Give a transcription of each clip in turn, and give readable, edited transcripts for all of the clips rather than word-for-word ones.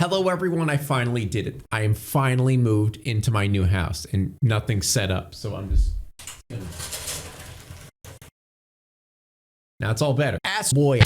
Hello everyone, I finally did it. I am finally moved into my new house and nothing's set up, so I'm just gonna... Now it's all better. Astroboy.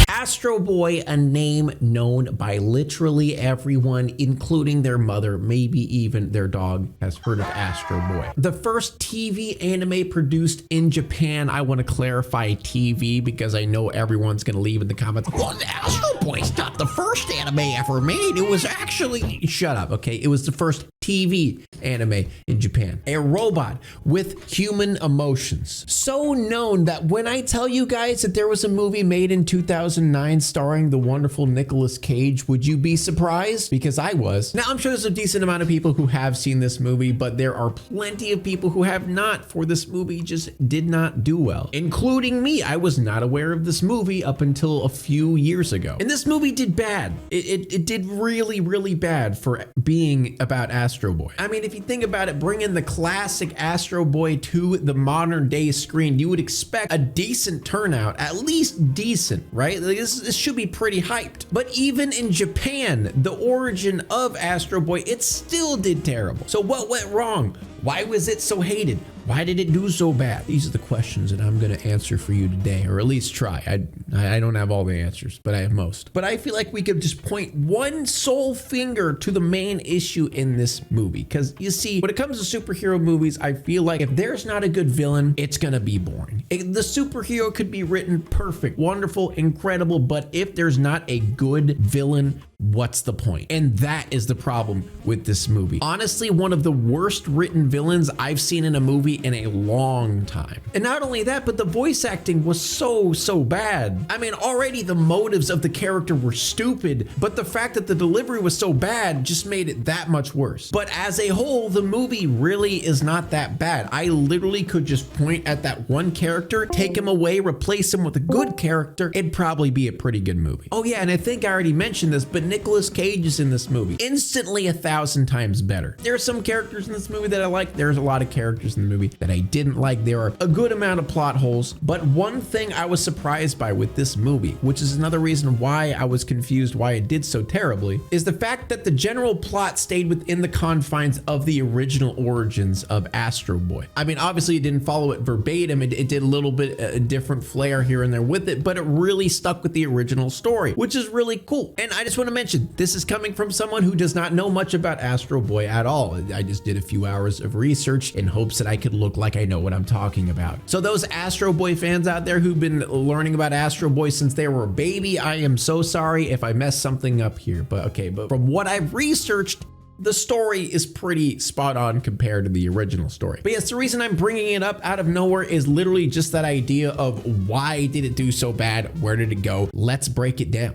Astroboy, a name known by literally everyone, including their mother, maybe even their dog, has heard of Astroboy. The first TV anime produced in Japan. I want to clarify TV because I know everyone's going to leave in the comments, well, Astroboy's not the first anime ever made. It was actually, shut up, okay? It was the first TV anime in Japan. A robot with human emotions. So known that when I tell you guys that there was a movie made in 2009 starring the wonderful Nicolas Cage, would you be surprised? Because I was. Now, I'm sure there's a decent amount of people who have seen this movie, but there are plenty of people who have not, for this movie just did not do well, including me. I was not aware of this movie up until a few years ago. And this movie did bad. It did really, really bad for being about Astro Boy. I mean, if you think about it, bringing the classic Astro Boy to the modern day screen, you would expect a decent turnout, at least decent, right? Like this should be pretty hyped. But even in Japan, the origin of Astro Boy, it still did terrible. So what went wrong? Why was it so hated? Why did it do so bad? These are the questions that I'm gonna answer for you today, or at least try. I don't have all the answers, but I have most. But I feel like we could just point one sole finger to the main issue in this movie. Because you see, when it comes to superhero movies, I feel like if there's not a good villain, it's gonna be boring. The superhero could be written perfect, wonderful, incredible, but if there's not a good villain, what's the point? And that is the problem with this movie. Honestly, one of the worst written villains I've seen in a movie in a long time. And not only that, but the voice acting was so bad. I mean, already the motives of the character were stupid, but the fact that the delivery was so bad just made it that much worse. But as a whole, the movie really is not that bad. I literally could just point at that one character, take him away, replace him with a good character, it'd probably be a pretty good movie. Oh yeah, and I think I already mentioned this, but Nicolas Cage is in this movie. Instantly 1,000 times better. There are some characters in this movie that I like. There's a lot of characters in the movie that I didn't like. There are a good amount of plot holes, but one thing I was surprised by with this movie, which is another reason why I was confused why it did so terribly, is the fact that the general plot stayed within the confines of the original origins of Astro Boy. I mean, obviously it didn't follow it verbatim. It did a little bit a different flair here and there with it, but it really stuck with the original story, which is really cool. And I just want to mention, this is coming from someone who does not know much about Astro Boy at all. I just did a few hours of research in hopes that I could look like I know what I'm talking about. So those Astro Boy fans out there who've been learning about Astro Boy since they were a baby, I am so sorry if I messed something up here, but okay. But from what I've researched, the story is pretty spot on compared to the original story. But yes, the reason I'm bringing it up out of nowhere is literally just that idea of why did it do so bad? Where did it go? Let's break it down.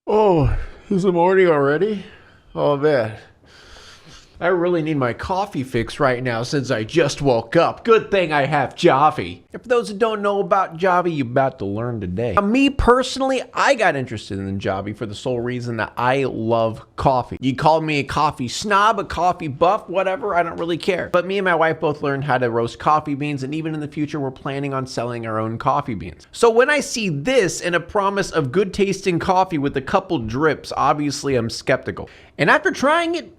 Oh, is it morning already? Oh man, I really need my coffee fix right now since I just woke up. Good thing I have Javi. And for those who don't know about Javi, you're about to learn today. Now, me personally, I got interested in Javi for the sole reason that I love coffee. You call me a coffee snob, a coffee buff, whatever, I don't really care. But me and my wife both learned how to roast coffee beans, and even in the future, we're planning on selling our own coffee beans. So when I see this and a promise of good tasting coffee with a couple drips, obviously I'm skeptical. And after trying it,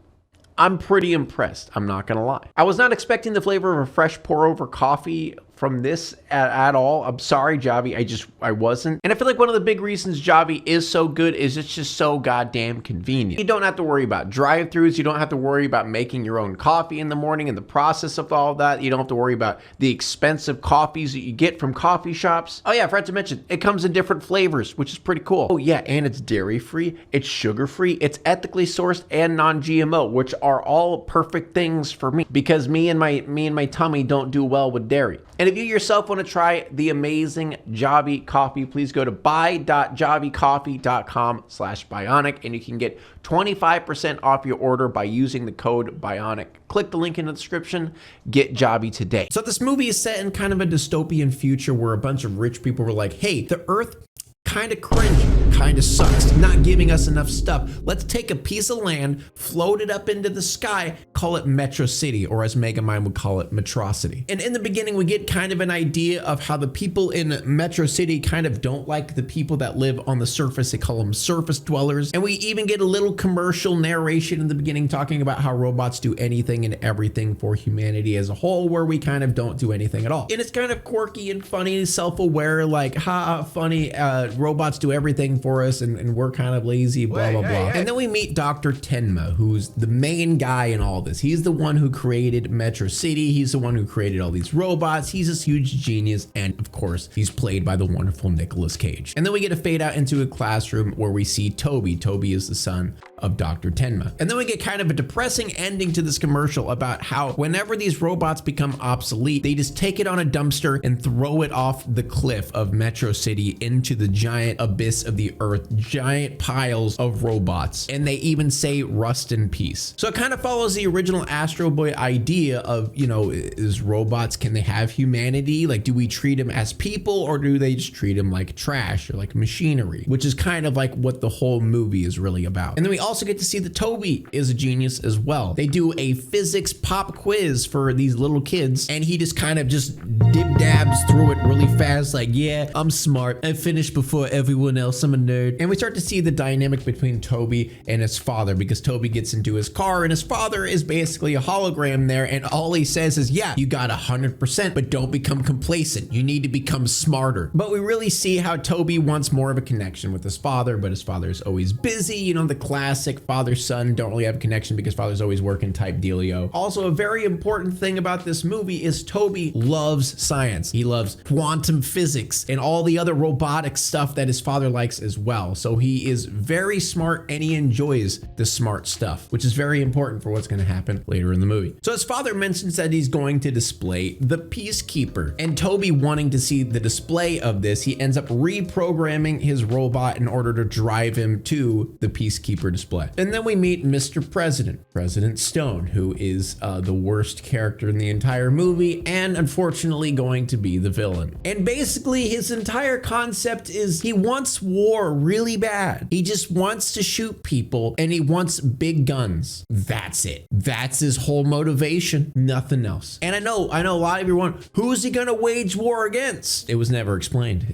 I'm pretty impressed, I'm not gonna lie. I was not expecting the flavor of a fresh pour over coffee from this at all. I'm sorry, Javi, I wasn't. And I feel like one of the big reasons Javi is so good is it's just so goddamn convenient. You don't have to worry about drive-thrus. You don't have to worry about making your own coffee in the morning and the process of all that. You don't have to worry about the expensive coffees that you get from coffee shops. Oh yeah, I forgot to mention, it comes in different flavors, which is pretty cool. Oh yeah, and it's dairy-free, it's sugar-free, it's ethically sourced and non-GMO, which are all perfect things for me because me and my tummy don't do well with dairy. And if you yourself want to try the amazing Javi coffee, please go to buy.javicoffee.com/bionic and you can get 25% off your order by using the code BIONIC. Click the link in the description, get Javi today. So this movie is set in kind of a dystopian future where a bunch of rich people were like, hey, the earth kind of cringe, kind of sucks, not giving us enough stuff. Let's take a piece of land, float it up into the sky, call it Metro City, or as Megamind would call it, Metrocity. And in the beginning, we get kind of an idea of how the people in Metro City kind of don't like the people that live on the surface. They call them surface dwellers. And we even get a little commercial narration in the beginning talking about how robots do anything and everything for humanity as a whole, where we kind of don't do anything at all. And it's kind of quirky and funny, self-aware, like, ha, funny, robots do everything for us and we're kind of lazy, blah, blah, blah. And then we meet Dr. Tenma, who's the main guy in all this. He's the one who created Metro City. He's the one who created all these robots. He's this huge genius. And of course, he's played by the wonderful Nicolas Cage. And then we get a fade out into a classroom where we see Toby. Toby is the son of Dr. Tenma. And then we get kind of a depressing ending to this commercial about how whenever these robots become obsolete, they just take it on a dumpster and throw it off the cliff of Metro City into the giant abyss of the earth, giant piles of robots. And they even say rust in peace. So it kind of follows the original Astro Boy idea of, you know, is robots, can they have humanity? Like, do we treat them as people or do they just treat them like trash or like machinery? Which is kind of like what the whole movie is really about. And then we also get to see that Toby is a genius as well. They do a physics pop quiz for these little kids and he just kind of just dib dabs through it really fast, like, yeah, I'm smart, I finished before everyone else, I'm a nerd. And we start to see the dynamic between Toby and his father, because Toby gets into his car and his father is basically a hologram there, and all he says is, yeah, you got 100%, but don't become complacent, you need to become smarter. But we really see how Toby wants more of a connection with his father, but his father is always busy, you know, the classic father-son don't really have a connection because father's always working type dealio. Also, a very important thing about this movie is Toby loves science. He loves quantum physics and all the other robotic stuff that his father likes as well. So he is very smart and he enjoys the smart stuff, which is very important for what's going to happen later in the movie. So his father mentions that he's going to display the Peacekeeper, and Toby, wanting to see the display of this, he ends up reprogramming his robot in order to drive him to the Peacekeeper display. And then we meet Mr. President, President Stone, who is the worst character in the entire movie and unfortunately going to be the villain. And basically his entire concept is he wants war really bad. He just wants to shoot people and he wants big guns. That's it. That's his whole motivation, nothing else. And I know a lot of you want, who's he gonna wage war against? It was never explained.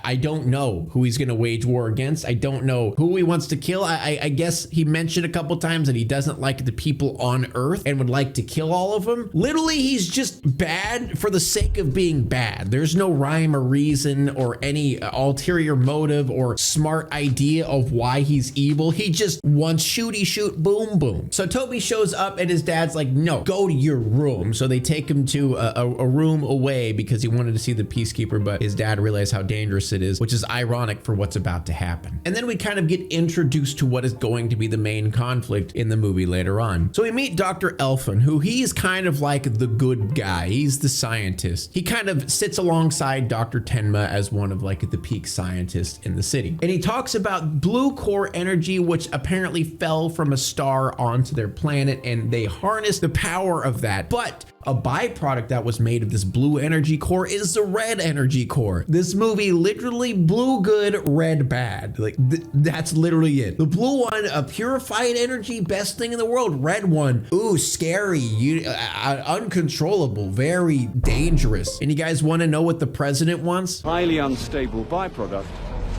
I don't know who he's gonna wage war against. I don't know who he wants to kill. I guess he mentioned a couple times that he doesn't like the people on Earth and would like to kill all of them. Literally, he's just bad for the sake of being bad. There's no rhyme or reason or any ulterior motive or smart idea of why he's evil. He just wants shooty shoot boom boom. So Toby shows up and his dad's like, no, go to your room. So they take him to a room away because he wanted to see the Peacekeeper, but his dad realized how dangerous it is, which is ironic for what's about to happen. And then we kind of get introduced to what is going to be the main conflict in the movie later on. So we meet Dr. Elfin, who he's kind of like the good guy. He's the scientist. He kind of sits alongside Dr. Tenma as one of like the peak scientists in the city. And he talks about blue core energy, which apparently fell from a star onto their planet, and they harness the power of that. But a byproduct that was made of this blue energy core is the red energy core. This movie literally blue good, red bad. Like that's literally it. The blue one, a purified energy, best thing in the world. Red one, ooh, scary, uncontrollable, very dangerous. And you guys want to know what the president wants? Highly unstable byproduct.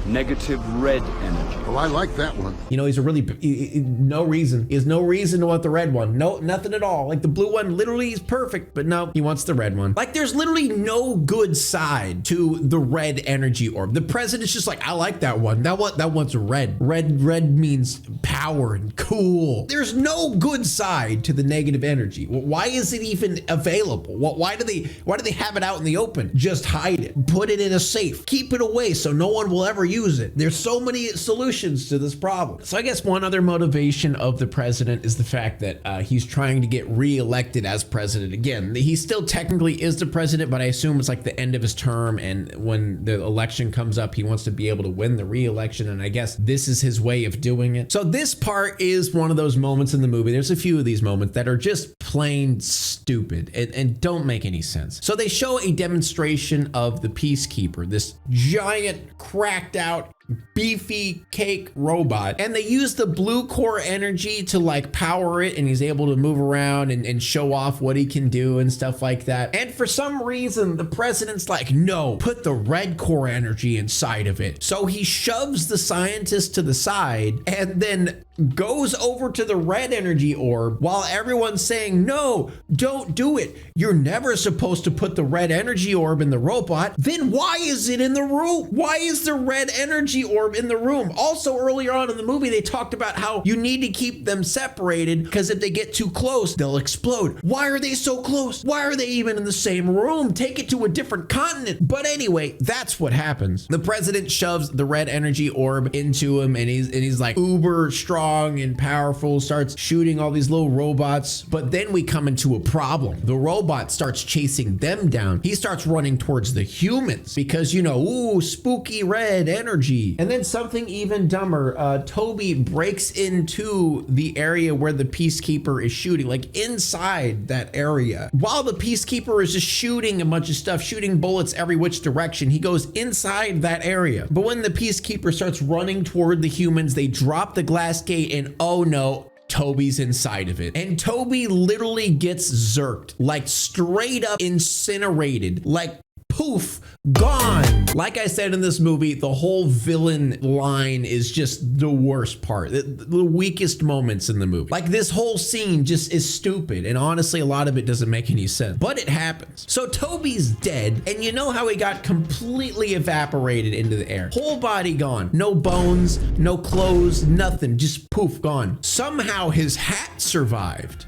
Negative red energy. Oh, I like that one. You know, he's a really, no reason. He has no reason to want the red one. No, nothing at all. Like the blue one literally is perfect, but no, he wants the red one. Like there's literally no good side to the red energy orb. The president's just like, I like that one. That one's red. Red means power and cool. There's no good side to the negative energy. Why is it even available? Why do they have it out in the open? Just hide it. Put it in a safe. Keep it away so no one will ever use it. There's so many solutions to this problem. So I guess one other motivation of the president is the fact that he's trying to get re-elected as president again. He still technically is the president, but I assume it's like the end of his term, and when the election comes up, he wants to be able to win the re-election, and I guess this is his way of doing it. So this part is one of those moments in the movie. There's a few of these moments that are just plain stupid and don't make any sense. So they show a demonstration of the Peacekeeper, this giant cracked out beefy cake robot, and they use the blue core energy to like power it, and he's able to move around and show off what he can do and stuff like that. And for some reason, the president's like, no, put the red core energy inside of it. So he shoves the scientist to the side and then goes over to the red energy orb while everyone's saying, no, don't do it. You're never supposed to put the red energy orb in the robot. Then why is it in the room? Why is the red energy orb in the room? Also, earlier on in the movie, they talked about how you need to keep them separated because if they get too close, they'll explode. Why are they so close? Why are they even in the same room? Take it to a different continent. But anyway, that's what happens. The president shoves the red energy orb into him, and he's like uber strong and powerful, starts shooting all these little robots. But then we come into a problem. The robot starts chasing them down. He starts running towards the humans because, you know, ooh, spooky red energy. And then something even dumber, Toby breaks into the area where the Peacekeeper is shooting, like inside that area. While the Peacekeeper is just shooting a bunch of stuff, shooting bullets every which direction, he goes inside that area. But when the Peacekeeper starts running toward the humans, they drop the glass gate, and oh no, Toby's inside of it. And Toby literally gets zerked, like straight up incinerated, like poof, gone. Like I said in this movie, the whole villain line is just the worst part, the weakest moments in the movie. Like this whole scene just is stupid, and honestly, a lot of it doesn't make any sense, but it happens. So Toby's dead, and you know how he got completely evaporated into the air. Whole body gone, no bones, no clothes, nothing, just poof, gone. Somehow his hat survived.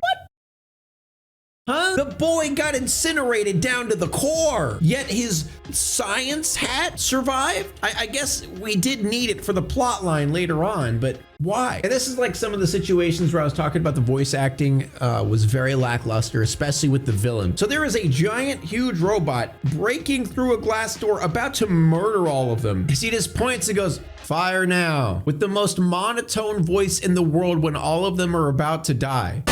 Huh? The boy got incinerated down to the core, yet his science hat survived? I guess we did need it for the plot line later on, but why? And this is like some of the situations where I was talking about the voice acting was very lackluster, especially with the villain. So there is a giant, huge robot breaking through a glass door, about to murder all of them. He just points and goes, fire now, with the most monotone voice in the world when all of them are about to die.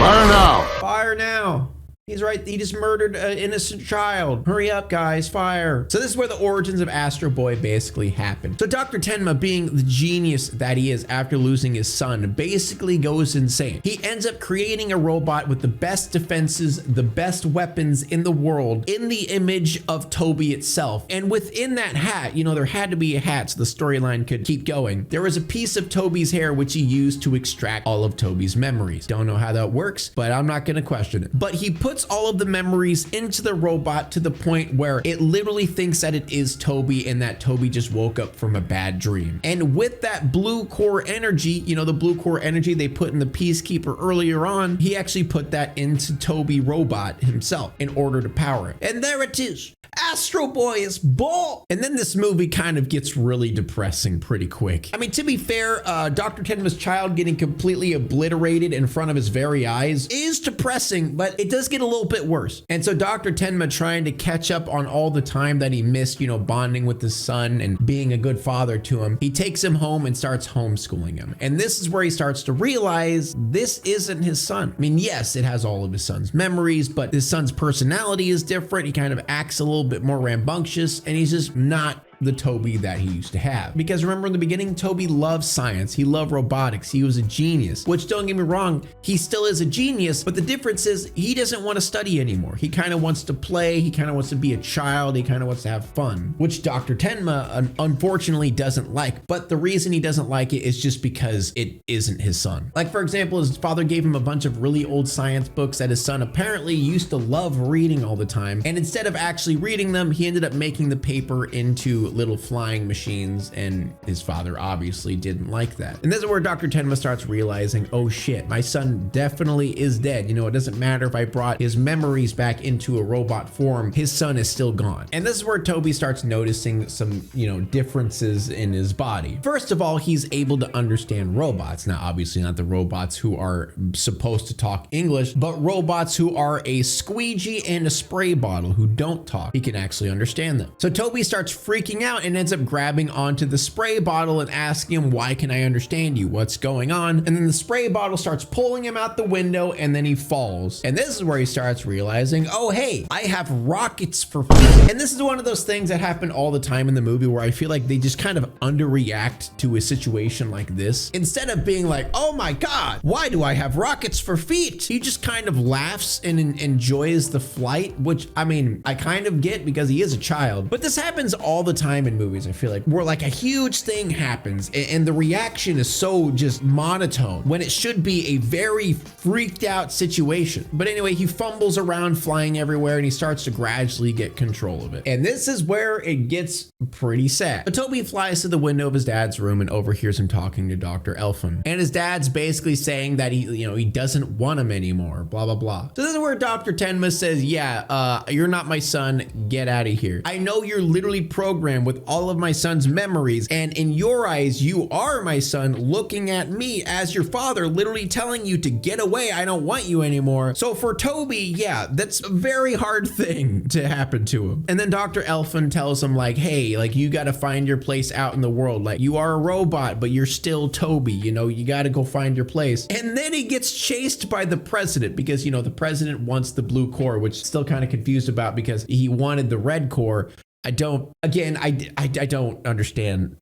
Fire now! Fire now. He's right, he just murdered an innocent child. Hurry up, guys, fire. So this is where the origins of Astroboy basically happen. So Dr. Tenma, being the genius that he is after losing his son, basically goes insane. He ends up creating a robot with the best defenses, the best weapons in the world, in the image of Toby itself. And within that hat, you know, there had to be a hat so the storyline could keep going. There was a piece of Toby's hair which he used to extract all of Toby's memories. Don't know how that works, but I'm not gonna question it. But he puts all of the memories into the robot to the point where it literally thinks that it is Toby and that Toby just woke up from a bad dream. And with that blue core energy, you know, the blue core energy they put in the Peacekeeper earlier on, he actually put that into Toby robot himself in order to power it. And there it is. Astroboy is bald. And then this movie kind of gets really depressing pretty quick. I mean, to be fair, Dr. Tenma's child getting completely obliterated in front of his very eyes is depressing, but it does get a little bit worse. And so Dr. Tenma, trying to catch up on all the time that he missed, you know, bonding with his son and being a good father to him, he takes him home and starts homeschooling him. And this is where he starts to realize this isn't his son. I mean, yes, it has all of his son's memories, but his son's personality is different. He kind of acts a little bit more rambunctious, and he's just not the Toby that he used to have. Because remember in the beginning, Toby loved science. He loved robotics. He was a genius, which don't get me wrong, he still is a genius, but the difference is he doesn't want to study anymore. He kind of wants to play. He kind of wants to be a child. He kind of wants to have fun, which Dr. Tenma unfortunately doesn't like. But the reason he doesn't like it is just because it isn't his son. Like for example, his father gave him a bunch of really old science books that his son apparently used to love reading all the time. And instead of actually reading them, he ended up making the paper into little flying machines, and his father obviously didn't like that. And this is where Dr. Tenma starts realizing, oh shit, my son definitely is dead. You know, it doesn't matter if I brought his memories back into a robot form, his son is still gone. And this is where Toby starts noticing some, you know, differences in his body. First of all, he's able to understand robots. Now, obviously not the robots who are supposed to talk English, but robots who are a squeegee and a spray bottle who don't talk. He can actually understand them. So Toby starts freaking freaking out and ends up grabbing onto the spray bottle and asking him, why can I understand you? What's going on? And then the spray bottle starts pulling him out the window and then he falls. And this is where he starts realizing, oh, hey, I have rockets for feet. And this is one of those things that happen all the time in the movie where I feel like they just kind of underreact to a situation like this. Instead of being like, oh my God, why do I have rockets for feet? He just kind of laughs and enjoys the flight, which I mean, I kind of get because he is a child. But this happens all the time in movies, I feel like, where like a huge thing happens and the reaction is so just monotone when it should be a very freaked out situation. But anyway, he fumbles around flying everywhere and he starts to gradually get control of it. And this is where it gets pretty sad. But Toby flies to the window of his dad's room and overhears him talking to Dr. Elfin. And his dad's basically saying that he doesn't want him anymore, blah, blah, blah. So this is where Dr. Tenma says, yeah, you're not my son, get out of here. I know you're literally programmed with all of my son's memories, and in your eyes, you are my son, looking at me as your father, literally telling you to get away, I don't want you anymore. So for Toby, yeah, that's a very hard thing to happen to him. And then Dr. Elfin tells him like, hey, like you gotta find your place out in the world. Like you are a robot, but you're still Toby, you gotta go find your place. And then he gets chased by the president because, the president wants the blue core, which still kind of confused about because he wanted the red core. I don't understand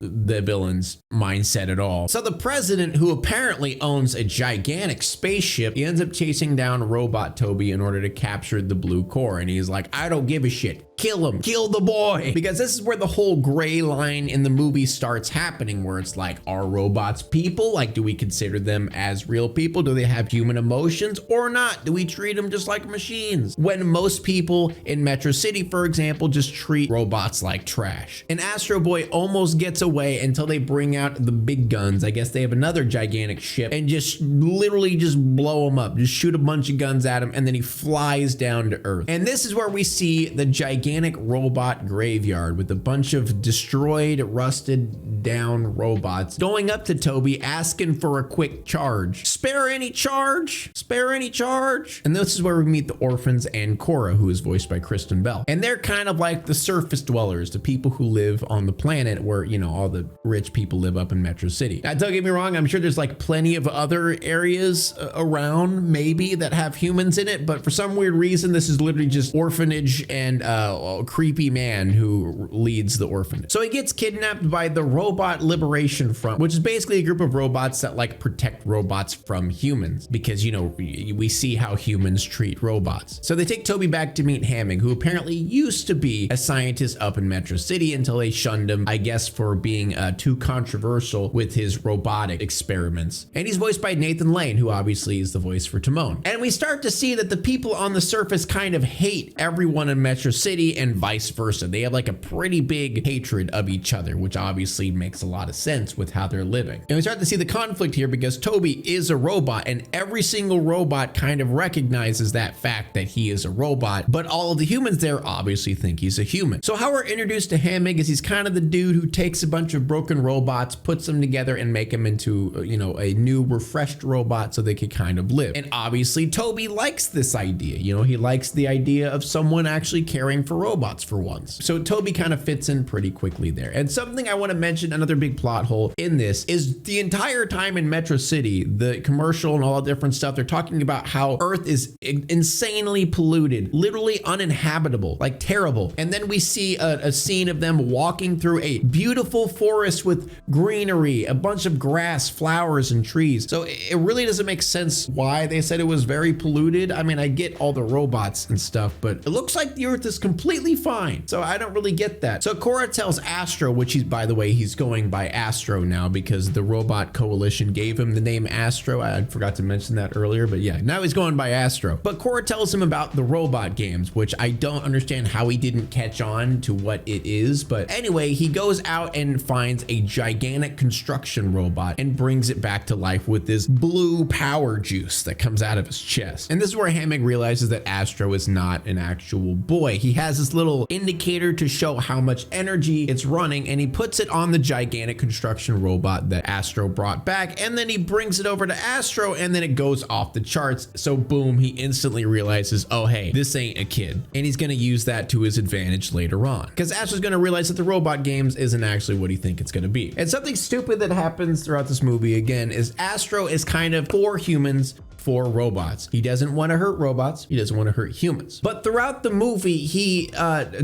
the villain's mindset at all. So the president, who apparently owns a gigantic spaceship, he ends up chasing down Robot Toby in order to capture the blue core. And he's like, I don't give a shit. Kill him, kill the boy. Because this is where the whole gray line in the movie starts happening, where it's like, are robots people? Like, do we consider them as real people? Do they have human emotions or not? Do we treat them just like machines? When most people in Metro City, for example, just treat robots like trash. And Astro Boy almost gets away until they bring out the big guns. I guess they have another gigantic ship and just literally just blow him up. Just shoot a bunch of guns at him and then he flies down to Earth. And this is where we see the gigantic robot graveyard with a bunch of destroyed, rusted down robots going up to Toby asking for a quick charge. Spare any charge? Spare any charge? And this is where we meet the orphans and Cora, who is voiced by Kristen Bell. And they're kind of like the surface dwellers, the people who live on the planet where, all the rich people live up in Metro City. Now, don't get me wrong, I'm sure there's like plenty of other areas around maybe that have humans in it, but for some weird reason, this is literally just orphanage and creepy man who leads the orphanage. So he gets kidnapped by the Robot Liberation Front, which is basically a group of robots that like protect robots from humans because, we see how humans treat robots. So they take Toby back to meet Hamming, who apparently used to be a scientist up in Metro City until they shunned him, I guess, for being too controversial with his robotic experiments. And he's voiced by Nathan Lane, who obviously is the voice for Timon. And we start to see that the people on the surface kind of hate everyone in Metro City and vice versa. They have like a pretty big hatred of each other, which obviously makes a lot of sense with how they're living. And we start to see the conflict here because Toby is a robot and every single robot kind of recognizes that fact that he is a robot, but all of the humans there obviously think he's a human. So how we're introduced to Hamming is he's kind of the dude who takes a bunch of broken robots, puts them together and make them into, a new refreshed robot so they could kind of live. And obviously Toby likes this idea. He likes the idea of someone actually caring for robots for once. So Toby kind of fits in pretty quickly there. And something I want to mention, another big plot hole in this, is the entire time in Metro City, the commercial and all that different stuff, they're talking about how Earth is insanely polluted, literally uninhabitable, like terrible. And then we see a scene of them walking through a beautiful forest with greenery, a bunch of grass, flowers, and trees. So it really doesn't make sense why they said it was very polluted. I mean, I get all the robots and stuff, but it looks like the Earth is completely fine. So I don't really get that. So Cora tells Astro, which by the way, he's going by Astro now because the Robot Coalition gave him the name Astro. I forgot to mention that earlier, but yeah, now he's going by Astro. But Cora tells him about the robot games, which I don't understand how he didn't catch on to what it is. But anyway, he goes out and finds a gigantic construction robot and brings it back to life with this blue power juice that comes out of his chest. And this is where Hamming realizes that Astro is not an actual boy. He has has this little indicator to show how much energy it's running, and he puts it on the gigantic construction robot that Astro brought back, and then he brings it over to Astro, and then it goes off the charts. So boom, he instantly realizes, oh hey, this ain't a kid, and he's gonna use that to his advantage later on, because Astro's gonna realize that the robot games isn't actually what he thinks it's gonna be. And something stupid that happens throughout this movie again is Astro is kind of for humans, for robots. He doesn't want to hurt robots. He doesn't want to hurt humans. But throughout the movie, he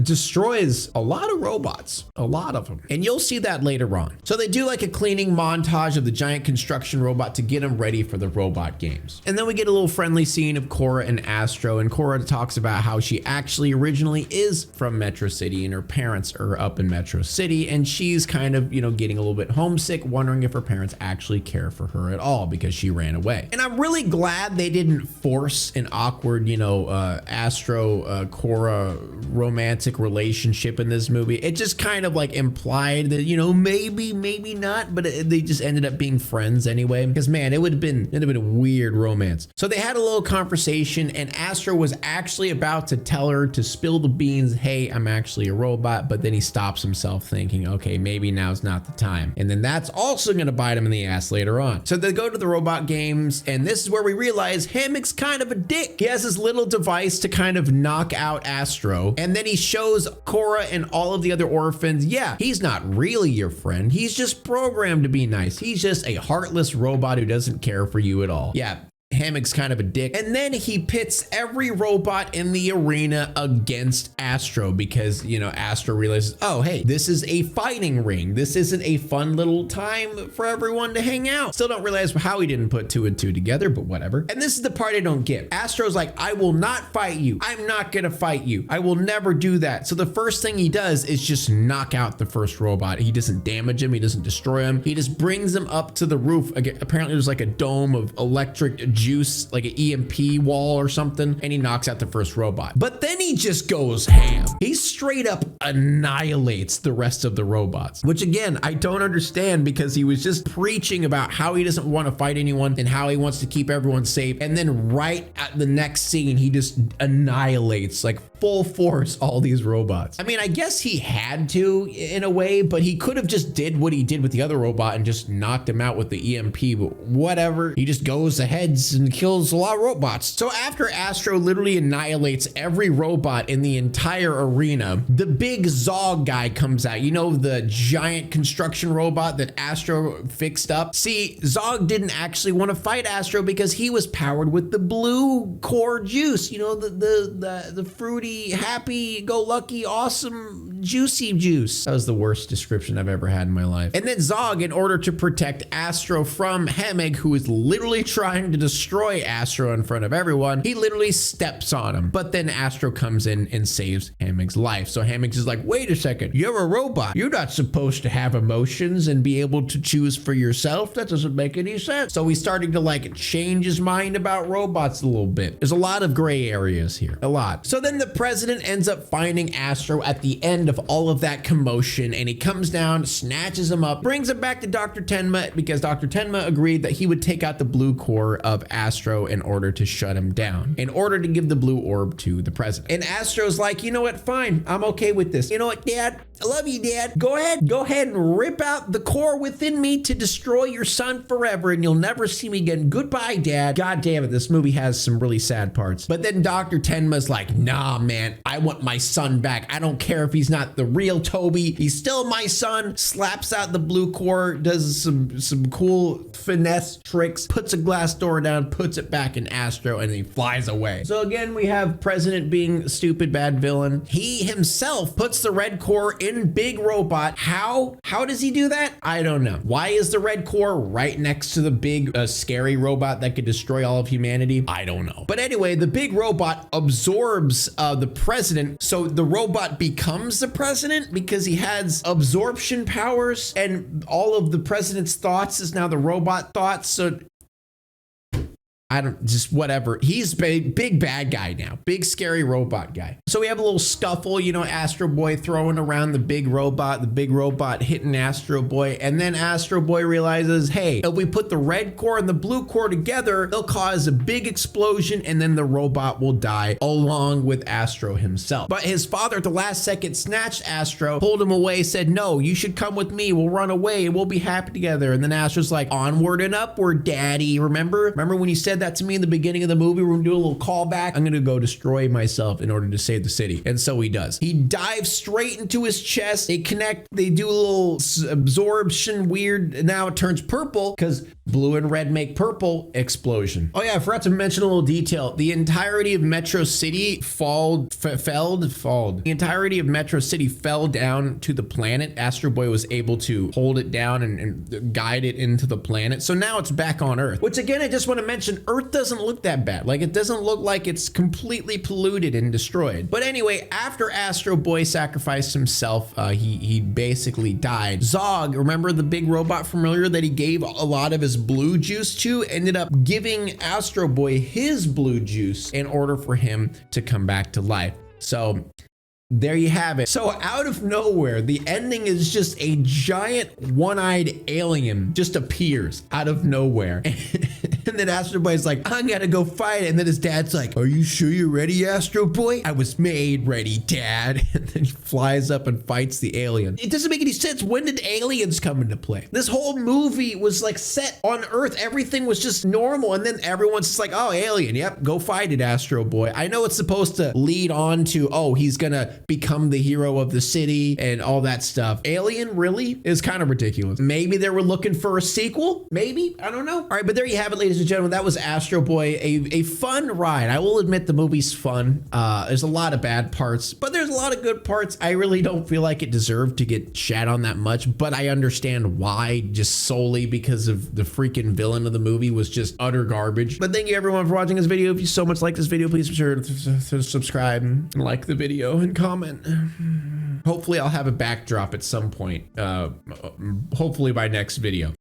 destroys a lot of robots, a lot of them. And you'll see that later on. So they do like a cleaning montage of the giant construction robot to get him ready for the robot games. And then we get a little friendly scene of Cora and Astro, and Cora talks about how she actually originally is from Metro City and her parents are up in Metro City, and she's kind of, you know, getting a little bit homesick, wondering if her parents actually care for her at all because she ran away. And I'm really glad they didn't force an awkward, you know, Astro Cora romantic relationship in this movie. It just kind of like implied that, you know, maybe not, but they just ended up being friends anyway, because man, it'd have been a weird romance. So they had a little conversation, and Astro was actually about to tell her to spill the beans, hey, I'm actually a robot, but then he stops himself thinking, okay, maybe now's not the time. And then that's also gonna bite him in the ass later on. So they go to the robot games, and this is where we realize Hammock's kind of a dick. He has this little device to kind of knock out Astro, and then he shows Cora and all of the other orphans, yeah, he's not really your friend. He's just programmed to be nice. He's just a heartless robot who doesn't care for you at all. Yeah. Hammock's kind of a dick. And then he pits every robot in the arena against Astro because, you know, Astro realizes, oh, hey, this is a fighting ring. This isn't a fun little time for everyone to hang out. Still don't realize how he didn't put 2 and 2 together, but whatever. And this is the part I don't get. Astro's like, I will not fight you. I'm not gonna fight you. I will never do that. So the first thing he does is just knock out the first robot. He doesn't damage him. He doesn't destroy him. He just brings him up to the roof. Again, apparently there's like a dome of electric juice, like an EMP wall or something, and he knocks out the first robot. But then he just goes ham. He straight up annihilates the rest of the robots, which again, I don't understand, because he was just preaching about how he doesn't want to fight anyone and how he wants to keep everyone safe. And then right at the next scene, he just annihilates, like full force, all these robots. I mean, I guess he had to in a way, but he could have just did what he did with the other robot and just knocked him out with the EMP, but whatever. He just goes ahead and kills a lot of robots. So after Astro literally annihilates every robot in the entire arena, the big Zog guy comes out. You know, the giant construction robot that Astro fixed up. See, Zog didn't actually want to fight Astro because he was powered with the blue core juice. You know, the fruity, happy-go-lucky, awesome, juicy juice. That was the worst description I've ever had in my life. And then Zog, in order to protect Astro from Hammock, who is literally trying to destroy Astro in front of everyone, he literally steps on him. But then Astro comes in and saves Hammock's life. So Hammock is like, wait a second, you're a robot. You're not supposed to have emotions and be able to choose for yourself. That doesn't make any sense. So he's starting to like change his mind about robots a little bit. There's a lot of gray areas here, a lot. So then the president ends up finding Astro at the end of all of that commotion, and he comes down, snatches him up, brings him back to Dr. Tenma, because Dr. Tenma agreed that he would take out the blue core of Astro in order to shut him down, in order to give the blue orb to the president. And Astro's like, you know what, fine, I'm okay with this. You know what, Dad? I love you, Dad. Go ahead and rip out the core within me to destroy your son forever, and you'll never see me again. Goodbye, Dad. God damn it, this movie has some really sad parts. But then Dr. Tenma's like, nah, man, I want my son back. I don't care if he's not the real Toby. He's still my son. Slaps out the blue core, does some cool finesse tricks, puts a glass door down, puts it back in Astro, and he flies away. So again, we have President being a stupid bad villain. He himself puts the red core in Big Robot. How does he do that? I don't know. Why is the red core right next to the big scary robot that could destroy all of humanity? I don't know. But anyway, the big robot absorbs the president, so the robot becomes the president because he has absorption powers, and all of the president's thoughts is now the robot thoughts. So I don't, just whatever. He's big bad guy now. Big scary robot guy. So we have a little scuffle, you know, Astro Boy throwing around the big robot hitting Astro Boy. And then Astro Boy realizes, hey, if we put the red core and the blue core together, they'll cause a big explosion and then the robot will die along with Astro himself. But his father at the last second snatched Astro, pulled him away, said, no, you should come with me. We'll run away and we'll be happy together. And then Astro's like, onward and upward, daddy. Remember when you said that to me in the beginning of the movie? We're gonna do a little callback. I'm gonna go destroy myself in order to save the city. And so he does. He dives straight into his chest. They connect, they do a little absorption weird. Now it turns purple because blue and red make purple. Explosion. Oh yeah, I forgot to mention a little detail. The entirety of Metro City fell. The entirety of Metro City fell down to the planet. Astro Boy was able to hold it down and guide it into the planet. So now it's back on Earth, which again, I just want to mention, Earth doesn't look that bad. Like, it doesn't look like it's completely polluted and destroyed. But anyway, after Astro Boy sacrificed himself, he basically died. Zog, remember the big robot from earlier that he gave a lot of his blue juice to, ended up giving Astro Boy his blue juice in order for him to come back to life. So there you have it. So out of nowhere, the ending is just a giant one-eyed alien just appears out of nowhere. And then Astro Boy's like, I gotta go fight it. And then his dad's like, are you sure you're ready, Astro Boy? I was made ready, Dad. And then he flies up and fights the alien. It doesn't make any sense. When did aliens come into play? This whole movie was like set on Earth. Everything was just normal. And then everyone's just like, oh, alien. Yep, go fight it, Astro Boy. I know it's supposed to lead on to, oh, he's gonna become the hero of the city and all that stuff. Alien really is kind of ridiculous. Maybe they were looking for a sequel. Maybe, I don't know. All right, but there you have it, ladies and gentlemen. That was Astro Boy, a fun ride. I will admit the movie's fun. There's a lot of bad parts, but there's a lot of good parts. I really don't feel like it deserved to get shat on that much, but I understand why, just solely because of the freaking villain of the movie was just utter garbage. But thank you everyone for watching this video. If you so much like this video, please be sure to subscribe and like the video and comment. Hopefully I'll have a backdrop at some point, hopefully by next video.